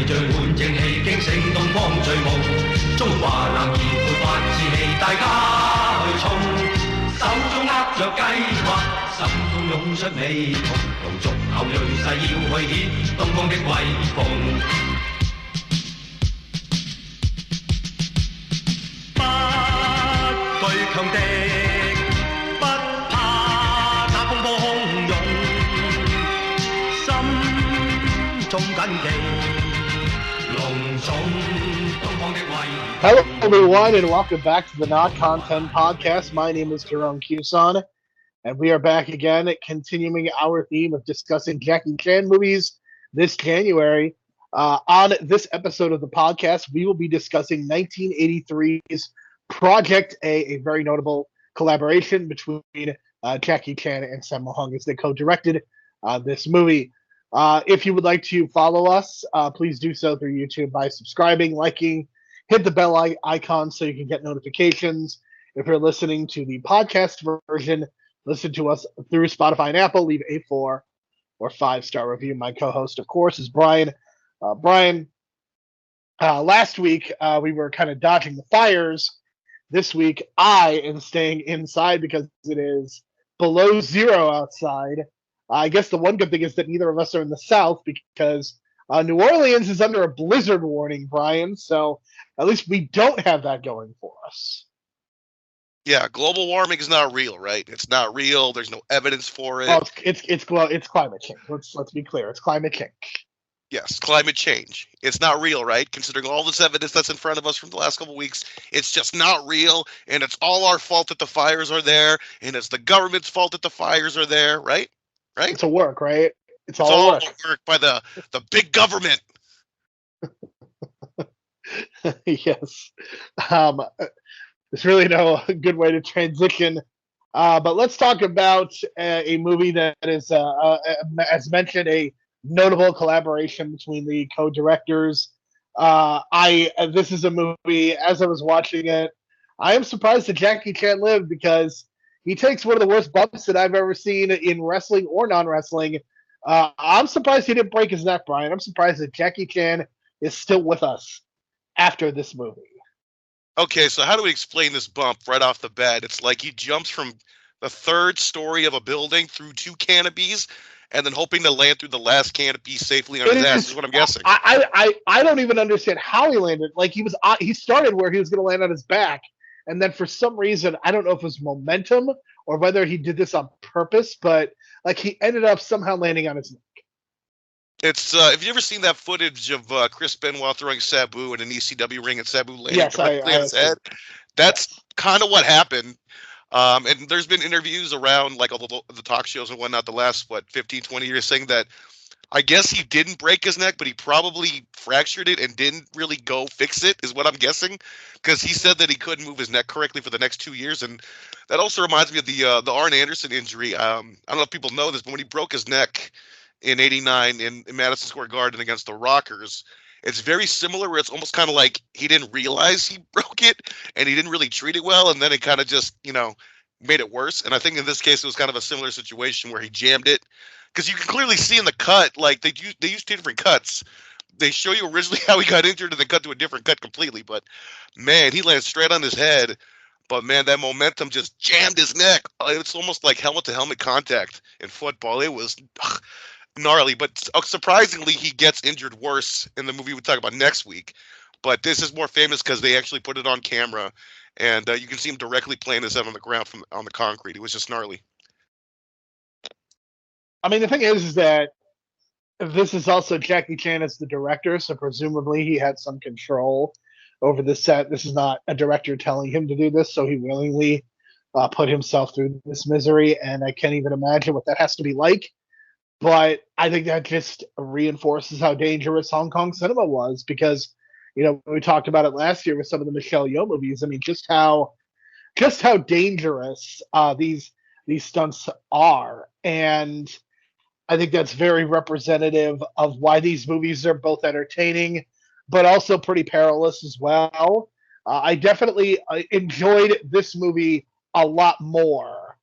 聚換正氣，驚醒東方最夢。中華男兒勃發志氣，大家去衝，手中握着計劃，心中湧出美夢，同族後裔誓要去顯東方的威風。不懼強敵，不怕打風波洶湧，心中緊記，隆重東方的威。Hello, everyone, and welcome back to the Not Content Podcast. My name is Jerome and we are back again, continuing our theme of discussing Jackie Chan movies this January. On this episode of the podcast, we will be discussing 1983's Project A very notable collaboration between Jackie Chan and Sammo Hung as they co-directed this movie. If you would like to follow us, please do so through YouTube by subscribing, liking, hit the bell icon so you can get notifications. If you're listening to the podcast version, listen to us through Spotify and Apple. Leave a 4 or 5-star review. My co-host, of course, is Brian. Brian, last week we were kind of dodging the fires. This week I am staying inside because it is below zero outside. I guess the one good thing is that neither of us are in the South because New Orleans is under a blizzard warning, Brian. So at least we don't have that going for us. Yeah, global warming is not real, right? It's not real. There's no evidence for it. Oh, it's climate change. Let's be clear. It's climate change. Yes, climate change. It's not real, right? Considering all this evidence that's in front of us from the last couple of weeks, it's just not real, and it's all our fault that the fires are there, and it's the government's fault that the fires are there, right? Right? It's a work, right? It's all work by the big government. Yes. There's really no good way to transition. But let's talk about a movie that is, as mentioned, a notable collaboration between the co-directors. This is a movie, as I was watching it, I am surprised that Jackie Chan lived because he takes one of the worst bumps that I've ever seen in wrestling or non-wrestling. I'm surprised he didn't break his neck, Brian. I'm surprised that Jackie Chan is still with us after this movie. Okay, so how do we explain this bump right off the bat? It's like he jumps from the third story of a building through 2 canopies and then hoping to land through the last canopy safely on his ass is what I'm guessing. I don't even understand how he landed. Like he started where he was going to land on his back, and then for some reason, I don't know if it was momentum or whether he did this on purpose, but like he ended up somehow landing on his neck. It's have you ever seen that footage of Chris Benoit throwing Sabu in an ECW ring and Sabu landing directly on his head? That's kind of what happened. And there's been interviews around like all the talk shows and whatnot the last 15, 20 years saying that I guess he didn't break his neck, but he probably fractured it and didn't really go fix it, is what I'm guessing, because he said that he couldn't move his neck correctly for the next 2 years. And that also reminds me of the Arn Anderson injury. I don't know if people know this, but when he broke his neck in '89 in Madison Square Garden against the Rockers, it's very similar where it's almost kind of like he didn't realize he broke it and he didn't really treat it well, and then it kind of just, made it worse. And I think in this case it was kind of a similar situation where he jammed it, because you can clearly see in the cut, like they used 2 different cuts. They show you originally how he got injured and then cut to a different cut completely. But man, he landed straight on his head. But man, that momentum just jammed his neck. It's almost like helmet to helmet contact in football. It was gnarly, but surprisingly, he gets injured worse in the movie we talk about next week. But this is more famous because they actually put it on camera, and you can see him directly playing his head on the ground on the concrete. It was just gnarly. I mean, the thing is that this is also Jackie Chan as the director, so presumably he had some control over the set. This is not a director telling him to do this, so he willingly put himself through this misery, and I can't even imagine what that has to be like. But I think that just reinforces how dangerous Hong Kong cinema was, because, we talked about it last year with some of the Michelle Yeoh movies. I mean, just how dangerous these stunts are. And I think that's very representative of why these movies are both entertaining, but also pretty perilous as well. I definitely enjoyed this movie a lot more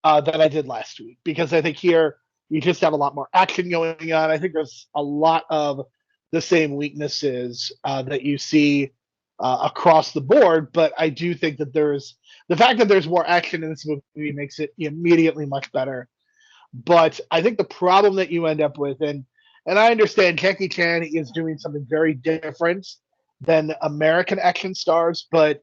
than I did last week, because I think here you just have a lot more action going on. I think there's a lot of the same weaknesses that you see across the board. But I do think that the fact that there's more action in this movie makes it immediately much better. But I think the problem that you end up with, and I understand Jackie Chan is doing something very different than American action stars, but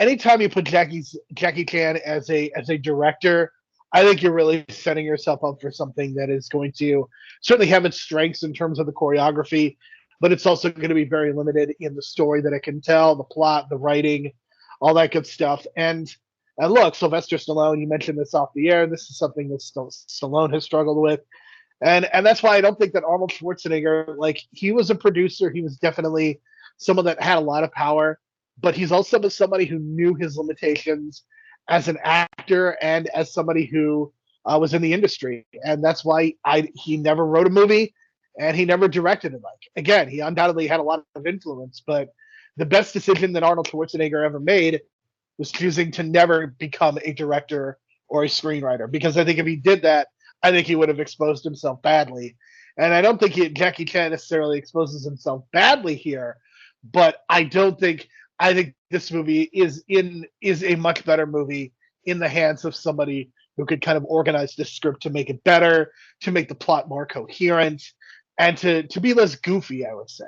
anytime you put Jackie Chan as a director, I think you're really setting yourself up for something that is going to certainly have its strengths in terms of the choreography, but it's also going to be very limited in the story that it can tell, the plot, the writing, all that good stuff. And look, Sylvester Stallone, you mentioned this off the air. This is something that Stallone has struggled with. And that's why I don't think that Arnold Schwarzenegger, like, he was a producer. He was definitely someone that had a lot of power, but he's also somebody who knew his limitations as an actor and as somebody who was in the industry. And that's why he never wrote a movie and he never directed it. Like, again, he undoubtedly had a lot of influence, but the best decision that Arnold Schwarzenegger ever made was choosing to never become a director or a screenwriter. Because I think if he did that, I think he would have exposed himself badly. And I don't think Jackie Chan necessarily exposes himself badly here, but I think this movie is a much better movie in the hands of somebody who could kind of organize this script to make it better, to make the plot more coherent, and to be less goofy, I would say.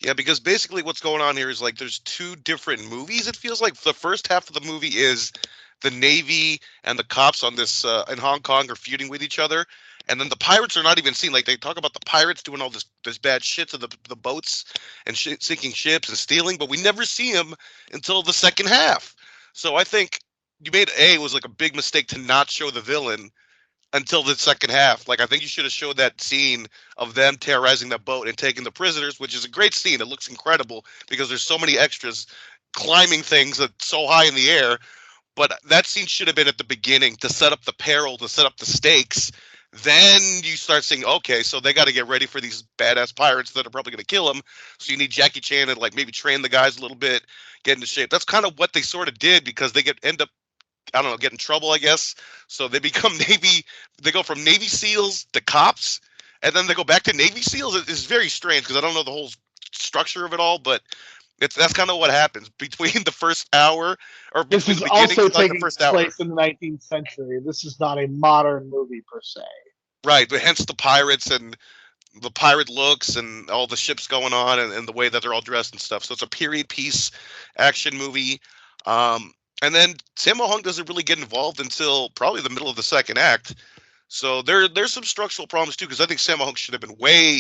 Yeah, because basically what's going on here is like there's two different movies. It feels like the first half of the movie is the Navy and the cops on this in Hong Kong are feuding with each other, and then the pirates are not even seen. Like, they talk about the pirates doing all this bad shit to the boats and sinking ships and stealing, but we never see them until the second half. So I think you made it was like a big mistake to not show the villain until the second half. Like, I think you should have showed that scene of them terrorizing that boat and taking the prisoners, which is a great scene. It looks incredible because there's so many extras climbing things that's so high in the air. But that scene should have been at the beginning to set up the peril, to set up the stakes. Then you start saying, okay, so they got to get ready for these badass pirates that are probably going to kill them. So you need Jackie Chan to, like, maybe train the guys a little bit, get into shape. That's kind of what they sort of did, because they end up, I don't know, get in trouble, I guess. So they become they go from Navy SEALs to cops, and then they go back to Navy SEALs. It's very strange because I don't know the whole structure of it all, but that's kind of what happens between the first hour, or this between is the beginning also to, like, taking the first hour. place in the 19th century. This is not a modern movie per se. Right, but hence the pirates and the pirate looks and all the ships going on and the way that they're all dressed and stuff. So it's a period piece action movie. And then Sammo Hung doesn't really get involved until probably the middle of the second act. So there's some structural problems too, because I think Sammo Hung should have been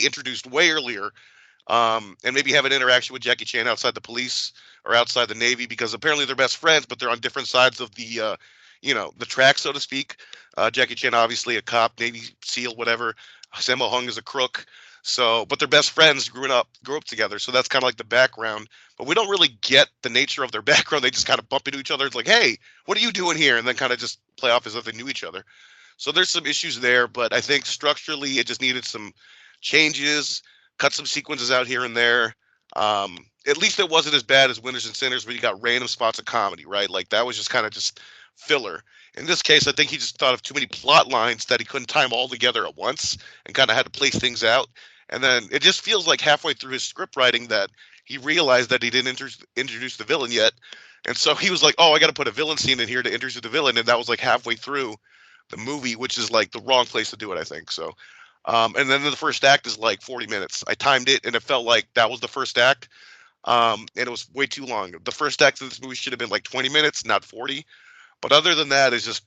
introduced way earlier, and maybe have an interaction with Jackie Chan outside the police or outside the Navy, because apparently they're best friends, but they're on different sides of the the track, so to speak. Jackie Chan, obviously a cop, Navy SEAL, whatever. Sammo Hung is a crook. So, but they're best friends, grew up together. So that's kind of like the background. But we don't really get the nature of their background. They just kind of bump into each other. It's like, hey, what are you doing here? And then kind of just play off as if they knew each other. So there's some issues there. But I think structurally, it just needed some changes, cut some sequences out here and there. At least it wasn't as bad as Winners and Sinners, where you got random spots of comedy, right? Like, that was just kind of just filler. In this case, I think he just thought of too many plot lines that he couldn't time all together at once and kind of had to place things out. And then it just feels like halfway through his script writing that he realized that he didn't introduce the villain yet. And so he was like, oh, I got to put a villain scene in here to introduce the villain. And that was like halfway through the movie, which is like the wrong place to do it, I think. So, and then the first act is like 40 minutes. I timed it and it felt like that was the first act. And it was way too long. The first act of this movie should have been like 20 minutes, not 40. But other than that, it's just,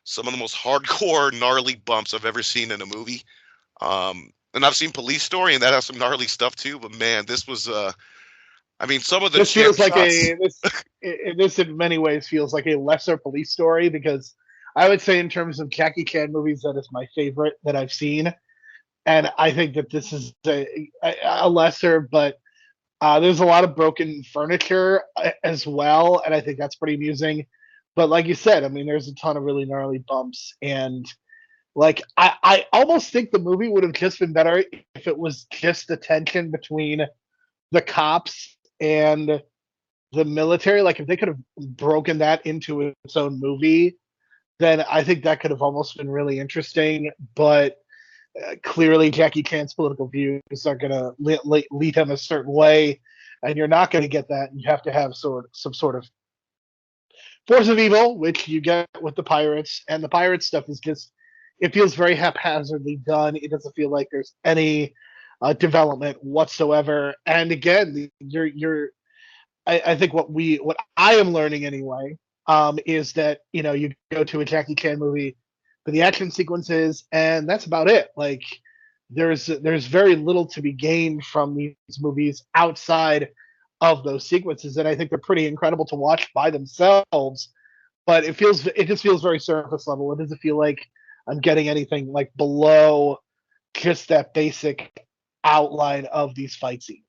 some of the most hardcore, gnarly bumps I've ever seen in a movie. And I've seen Police Story, and that has some gnarly stuff too. But man, this was, some of the this feels like shots... this in many ways feels like a lesser Police Story, because I would say in terms of Jackie Chan movies, that is my favorite that I've seen. And I think that this is a lesser, but there's a lot of broken furniture as well, and I think that's pretty amusing. But like you said, there's a ton of really gnarly bumps, and like I almost think the movie would have just been better if it was just the tension between the cops and the military. Like, if they could have broken that into its own movie, then I think that could have almost been really interesting. But clearly Jackie Chan's political views are going to lead him a certain way, and you're not going to get that. You have to have some sort of force of evil, which you get with the pirates, and the pirate stuff is just, it feels very haphazardly done. It doesn't feel like there's any development whatsoever. And again, I think what I am learning anyway, is that you go to a Jackie Chan movie for the action sequences, and that's about it. Like there's very little to be gained from these movies outside of those sequences, and I think they're pretty incredible to watch by themselves. But it just feels very surface level. It doesn't feel like I'm getting anything like below just that basic outline of these fight scenes.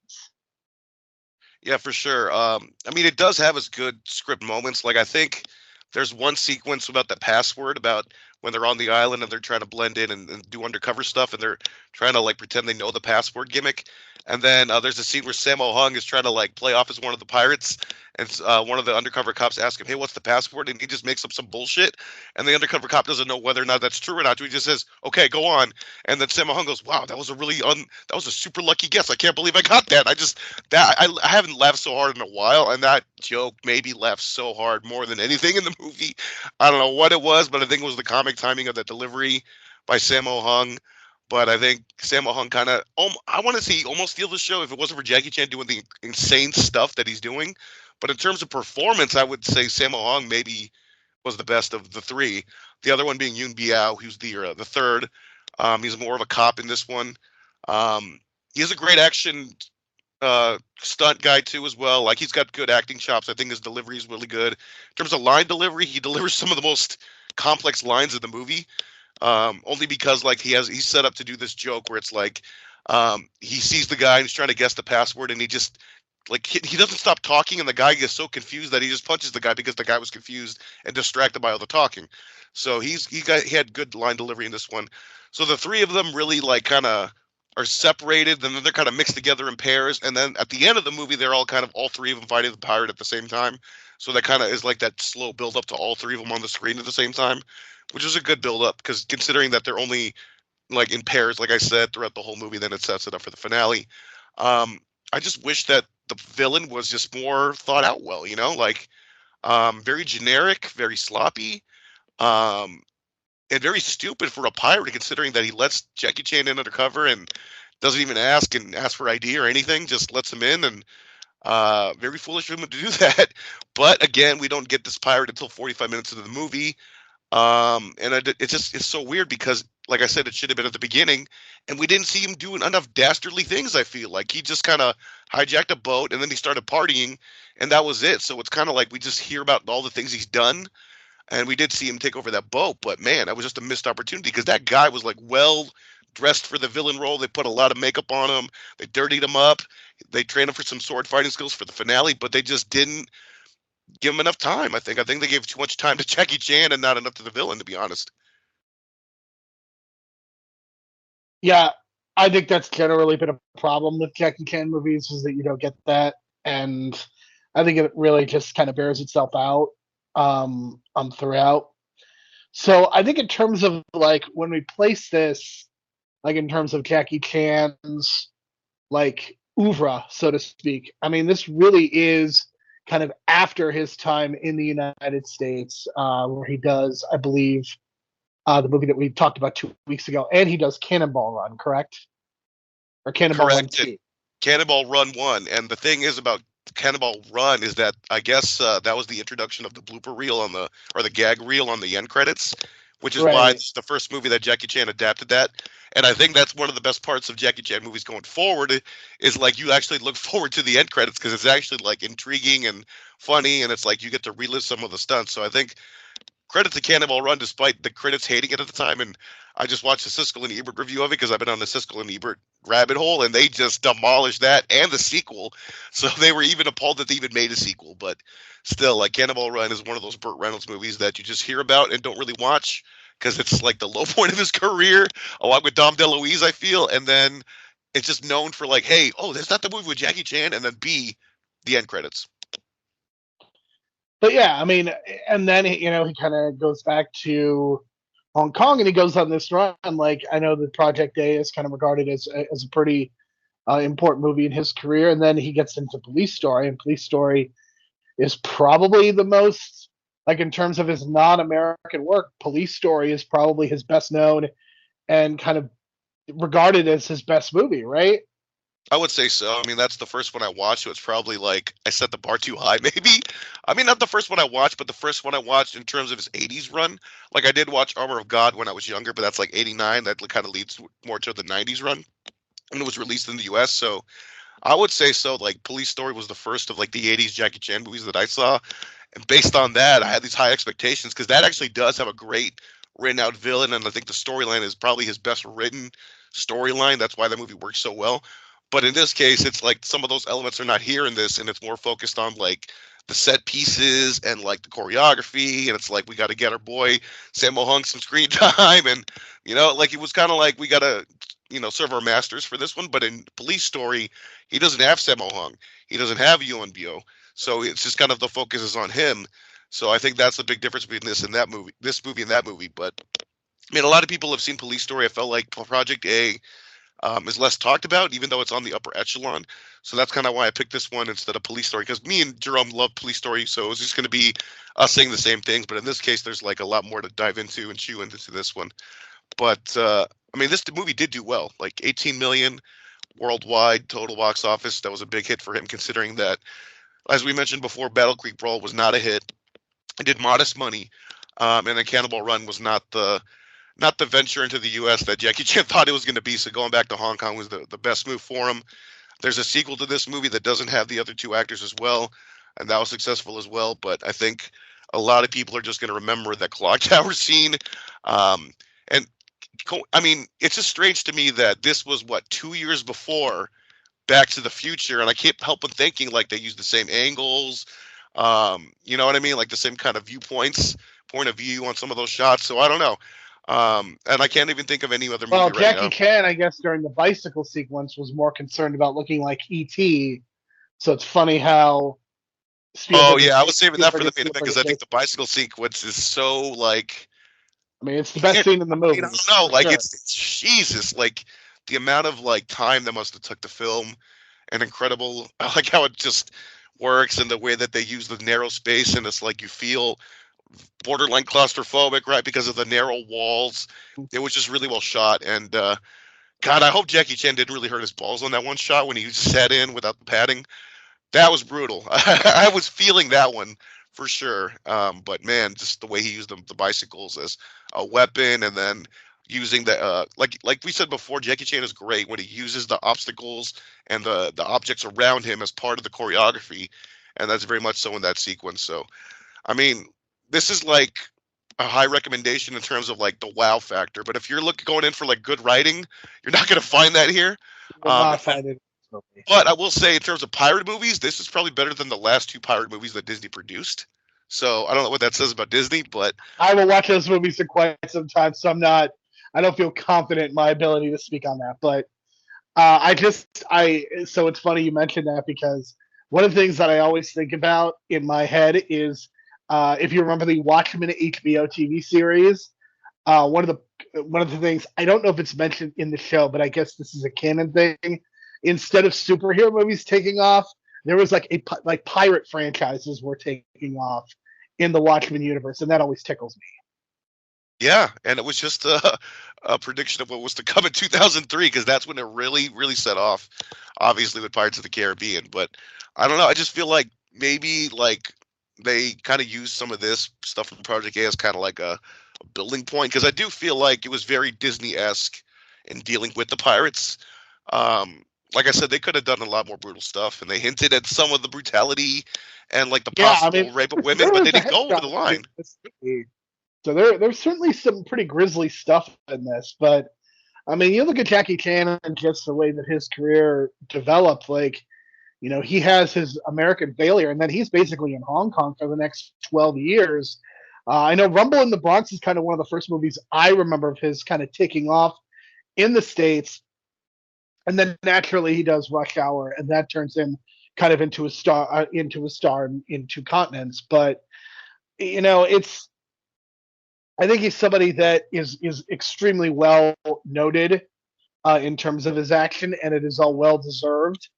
Yeah, for sure. I mean, it does have its good script moments. Like, I think there's one sequence about the password, about when they're on the island and they're trying to blend in and do undercover stuff, and they're trying to like pretend they know the password gimmick. And then there's a scene where Sammo Hung is trying to like play off as one of the pirates, and one of the undercover cops asks him, "Hey, what's the password?" And he just makes up some bullshit, and the undercover cop doesn't know whether or not that's true or not. So he just says, "Okay, go on." And then Sammo Hung goes, "Wow, that was a super lucky guess. I can't believe I got that." I haven't laughed so hard in a while, and that joke made me laugh so hard more than anything in the movie. I don't know what it was, but I think it was the comic timing of that delivery by Sammo Hung. But I think Sammo Hung kind of, I want to say, almost steal the show if it wasn't for Jackie Chan doing the insane stuff that he's doing. But in terms of performance, I would say Sammo Hung maybe was the best of the three. The other one being Yoon Biao, who's the third. He's more of a cop in this one. He has a great action stunt guy too as well. Like, he's got good acting chops. I think his delivery is really good. In terms of line delivery, he delivers some of the most complex lines of the movie. Only because like he's set up to do this joke where it's like he sees the guy and he's trying to guess the password, and he just like he doesn't stop talking, and the guy gets so confused that he just punches the guy because the guy was confused and distracted by all the talking. So he had good line delivery in this one. So the three of them really like kind of are separated, and then they're kind of mixed together in pairs, and then at the end of the movie they're all three of them fighting the pirate at the same time. So that kind of is like that slow build up to all three of them on the screen at the same time, which is a good build up, because considering that they're only like in pairs, like I said, throughout the whole movie, then it sets it up for the finale. I just wish that the villain was just more thought out well, like very generic, very sloppy, and very stupid for a pirate, considering that he lets Jackie Chan in undercover and doesn't even ask for ID or anything, just lets him in, and very foolish of him to do that. But again, we don't get this pirate until 45 minutes into the movie. And it's so weird because, like I said, it should have been at the beginning, and we didn't see him doing enough dastardly things. I feel like he just kind of hijacked a boat, and then he started partying, and that was it. So it's kind of like we just hear about all the things he's done, and we did see him take over that boat. But man, that was just a missed opportunity, because that guy was like well dressed for the villain role. They put a lot of makeup on him. They dirtied him up. They trained him for some sword fighting skills for the finale, but they just didn't give him enough time. I think they gave too much time to Jackie Chan and not enough to the villain, to be honest. Yeah, I think that's generally been a problem with Jackie Chan movies, is that you don't get that, and I think it really just kind of bears itself out throughout. So I think in terms of like when we place this, like in terms of Jackie Chan's like oeuvre, so to speak, I mean, this really is kind of after his time in the United States, where he does, I believe, the movie that we talked about 2 weeks ago, and he does Cannonball Run, correct? Or Cannonball Run 2. Cannonball Run 1. And the thing is about Cannonball Run is that I guess that was the introduction of the blooper reel or the gag reel on the end credits, which is why it's the first movie that Jackie Chan adapted that. And I think that's one of the best parts of Jackie Chan movies going forward, is like you actually look forward to the end credits, because it's actually like intriguing and funny, and it's like you get to relive some of the stunts. So I think credit to Cannonball Run, despite the critics hating it at the time. And I just watched the Siskel and Ebert review of it, because I've been on the Siskel and Ebert rabbit hole, and they just demolished that and the sequel. So they were even appalled that they even made a sequel. But still, like, Cannonball Run is one of those Burt Reynolds movies that you just hear about and don't really watch, because it's like the low point of his career, along with Dom DeLuise, I feel. And then it's just known for like, hey, oh, that's not the movie with Jackie Chan, and then B, the end credits. But yeah, I mean, and then he kind of goes back to Hong Kong, and he goes on this run. Like, I know that Project A is kind of regarded as a pretty important movie in his career, and then he gets into Police Story, and Police Story is probably the most, like, in terms of his non-American work, Police Story is probably his best known and kind of regarded as his best movie, right? I would say so. I mean, that's the first one I watched, so it's probably like I set the bar too high, maybe. I mean, not the first one I watched, but the first one I watched in terms of his 80s run. Like, I did watch Armor of God when I was younger, but that's like 89. That kind of leads more to the 90s run. And it was released in the US, so I would say so. Like, Police Story was the first of like the 80s Jackie Chan movies that I saw. And based on that, I had these high expectations because that actually does have a great written out villain. And I think the storyline is probably his best written storyline. That's why the movie works so well. But in this case, it's like some of those elements are not here in this, and it's more focused on like the set pieces and like the choreography. And it's like we got to get our boy Sammo Hung some screen time, and like it was kind of like we got to serve our masters for this one. But in Police Story, he doesn't have Sammo Hung, he doesn't have Yuan Bio, so it's just kind of the focus is on him. So I think that's the big difference between this movie and that movie. But I mean, a lot of people have seen Police Story. I felt like Project A is less talked about, even though it's on the upper echelon. So that's kind of why I picked this one instead of Police Story, because me and Jerome love Police Story, so it was just going to be us saying the same things. But in this case, there's like a lot more to dive into and chew into this one. But I mean, this movie did do well, like 18 million worldwide total box office. That was a big hit for him, considering that, as we mentioned before, Battle Creek Brawl was not a hit. It did modest money, and then Cannonball Run was not the venture into the U.S. that Jackie Chan thought it was going to be. So going back to Hong Kong was the best move for him. There's a sequel to this movie that doesn't have the other two actors as well, and that was successful as well. But I think a lot of people are just going to remember that clock tower scene. And I mean, it's just strange to me that this was 2 years before Back to the Future, and I can't help but thinking like they used the same angles. You know what I mean? Like the same kind of point of view on some of those shots. So I don't know. And I can't even think of any other movie right now. Well, Jackie Chan, I guess, during the bicycle sequence was more concerned about looking like E.T. So it's funny how Spielberg I was saving that for the main event because I think the bicycle sequence is so like. I mean, it's the best scene in the movie. I don't know, like sure. It's Jesus, like the amount of like time that must have took to film, and incredible. I like how it just works and the way that they use the narrow space, and it's like you feel borderline claustrophobic, right, because of the narrow walls. It was just really well shot, and God, I hope Jackie Chan didn't really hurt his balls on that one shot when he sat in without the padding. That was brutal. I was feeling that one for sure. But man, just the way he used the bicycles as a weapon, and then using the like we said before, Jackie Chan is great when he uses the obstacles and the objects around him as part of the choreography, and that's very much so in that sequence. So, I mean, this is like a high recommendation in terms of like the wow factor. But if you're going in for like good writing, you're not going to find that here. Not find it. But I will say, in terms of pirate movies, this is probably better than the last two pirate movies that Disney produced. So I don't know what that says about Disney, but I will watch those movies for quite some time. So I don't feel confident in my ability to speak on that. But so it's funny you mentioned that, because one of the things that I always think about in my head is, if you remember the Watchmen HBO TV series, one of the things, I don't know if it's mentioned in the show, but I guess this is a canon thing. Instead of superhero movies taking off, there was like pirate franchises were taking off in the Watchmen universe, and that always tickles me. Yeah, and it was just a prediction of what was to come in 2003, because that's when it really, really set off, obviously, with Pirates of the Caribbean. But I don't know. I just feel like maybe like they kind of used some of this stuff from Project A as kind of like a building point, because I do feel like it was very Disney-esque in dealing with the pirates. Like I said, they could have done a lot more brutal stuff, and they hinted at some of the brutality and like the possible rape of women, but they didn't go over the line. So there's certainly some pretty grisly stuff in this, but I mean, you look at Jackie Chan and just the way that his career developed, like, he has his American failure, and then he's basically in Hong Kong for the next 12 years. I know Rumble in the Bronx is kind of one of the first movies I remember of his kind of taking off in the States. And then naturally he does Rush Hour, and that turns him kind of into a star in two continents. But it's I think he's somebody that is extremely well noted in terms of his action, and it is all well deserved.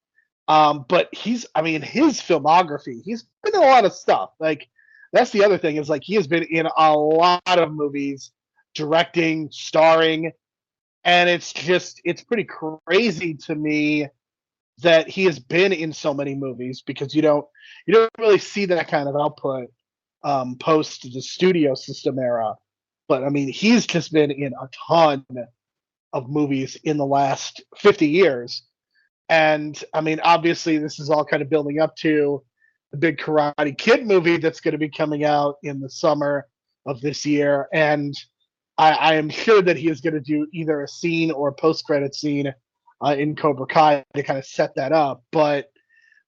But his filmography, he's been in a lot of stuff. Like, that's the other thing, is like he has been in a lot of movies, directing, starring, and it's pretty crazy to me that he has been in so many movies, because you don't really see that kind of output post the studio system era. But I mean, he's just been in a ton of movies in the last 50 years. And I mean, obviously, this is all kind of building up to the big Karate Kid movie that's going to be coming out in the summer of this year. And I am sure that he is going to do either a scene or a post-credit scene in Cobra Kai to kind of set that up. But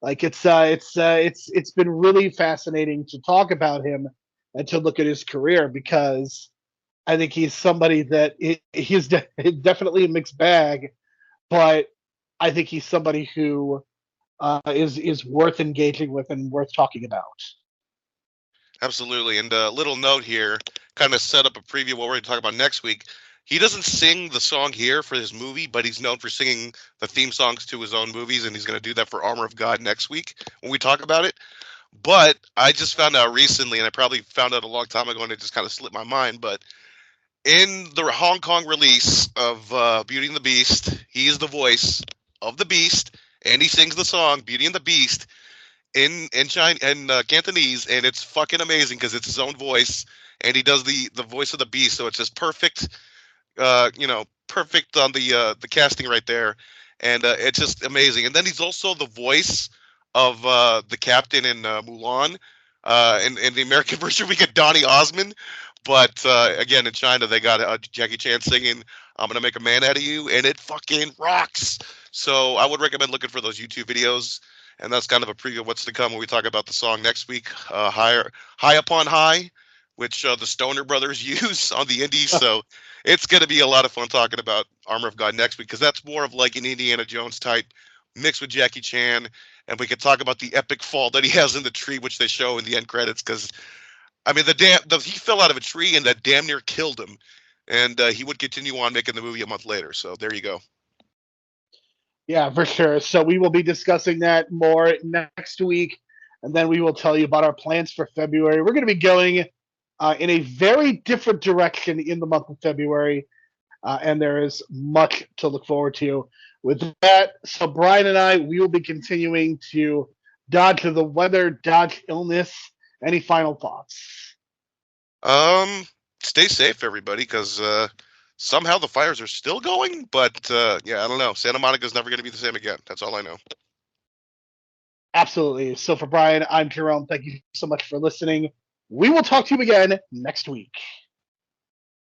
like, it's been really fascinating to talk about him and to look at his career, because I think he's somebody that he's definitely a mixed bag, but I think he's somebody who is worth engaging with and worth talking about. Absolutely. And a little note here, kind of set up a preview of what we're going to talk about next week. He doesn't sing the song here for his movie, but he's known for singing the theme songs to his own movies, and he's going to do that for Armor of God next week when we talk about it. But I just found out recently, and I probably found out a long time ago, and it just kind of slipped my mind, but in the Hong Kong release of Beauty and the Beast, he is the voice of the Beast, and he sings the song Beauty and the Beast in Cantonese, and it's fucking amazing because it's his own voice, and he does the voice of the Beast, so it's just perfect, perfect on the casting right there, and it's just amazing. And then he's also the voice of the captain in Mulan. In the American version, we get Donny Osmond. But again, in China, they got Jackie Chan singing "I'm Gonna Make a Man Out of You," and it fucking rocks. So I would recommend looking for those YouTube videos, and that's kind of a preview of what's to come when we talk about the song next week, High Upon High, which the Stoner Brothers use on the Indies. So it's going to be a lot of fun talking about Armor of God next week, because that's more of like an Indiana Jones type mixed with Jackie Chan, and we could talk about the epic fall that he has in the tree, which they show in the end credits, because I mean, he fell out of a tree and that damn near killed him, and he would continue on making the movie a month later. So there you go. Yeah, for sure. So we will be discussing that more next week, and then we will tell you about our plans for February. We're going to be going in a very different direction in the month of February, and there is much to look forward to with that. So Brian and I, we will be continuing to dodge the weather, dodge illness. Any final thoughts? Stay safe, everybody, because somehow the fires are still going. But yeah, I don't know. Santa Monica's never going to be the same again. That's all I know. Absolutely. So for Brian, I'm Jerome. Thank you so much for listening. We will talk to you again next week.